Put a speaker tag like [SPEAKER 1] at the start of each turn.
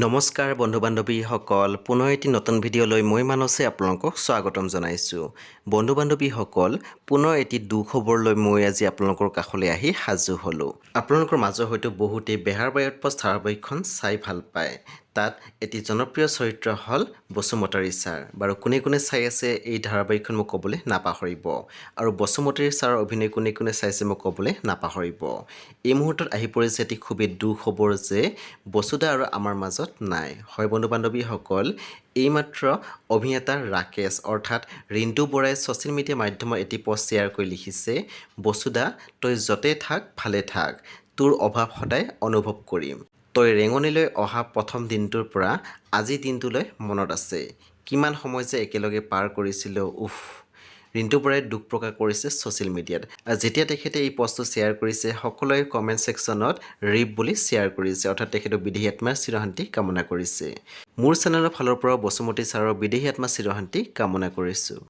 [SPEAKER 1] নমস্কাৰ বন্ধু বান্ধৱীসকল পুনৰ এটি নতুন ভিডিঅ'লৈ মই মানসে আপোনালোকক স্বাগতম জনাইছোঁ। বন্ধু বান্ধৱীসকল পুনৰ এটি দুখবৰ লৈ মই আজি আপোনালোকৰ কাষলৈ আহি সাজু হ'লোঁ। আপোনালোকৰ মাজৰ হয়তো বহুতেই বেহাৰ বায়ুত পোষ্ট ধাৰাবাহিকখন চাই ভাল পায়। তাত এটি জনপ্ৰিয় চৰিত্ৰ হ'ল বসুমতাৰী ছাৰ। বাৰু কোনে কোনে চাই আছে এই ধাৰাবাহিকখন মোক ক'বলৈ নাপাহৰিব। আৰু বসুমতাৰী ছাৰৰ অভিনয় কোনে কোনে চাইছে মোক ক'বলৈ নাপাহৰিব। এই মুহূৰ্তত আহি পৰিছে এটি খুবেই দুখবৰ যে বসুদা আৰু আমাৰ মাজত নাই। হয় বন্ধু বান্ধৱীসকল, এইমাত্ৰ অভিনেতা ৰাকেশ অৰ্থাৎ ৰিণ্টু বৰাই ছ'চিয়েল মিডিয়া মাধ্যমত এটি পষ্ট শ্বেয়াৰ কৰি লিখিছে, বসুদা তই য'তে থাক ভালে থাক, তোৰ অভাৱ সদায় অনুভৱ কৰিম। তই ৰেঙনিলৈ অহা প্ৰথম দিনটোৰ পৰা আজি দিনটোলৈ মনত আছে। কিমান সময় যে একেলগে পাৰ কৰিছিলোঁ উফ। ৰিণ্টু বৰাই দুখ প্ৰকাশ কৰিছে ছ'চিয়েল মিডিয়াত। আৰু যেতিয়া তেখেতে এই পষ্টটো শ্বেয়াৰ কৰিছে সকলোৱে কমেণ্ট ছেকশ্যনত ৰিপ বুলি শ্বেয়াৰ কৰিছে, অৰ্থাৎ তেখেতৰ বিদেহী আত্মাৰ চিৰশান্তি কামনা কৰিছে। মোৰ চেনেলৰ ফালৰ পৰাও বসুমতী ছাৰৰ বিদেহী আত্মাৰ চিৰশান্তি কামনা কৰিছোঁ।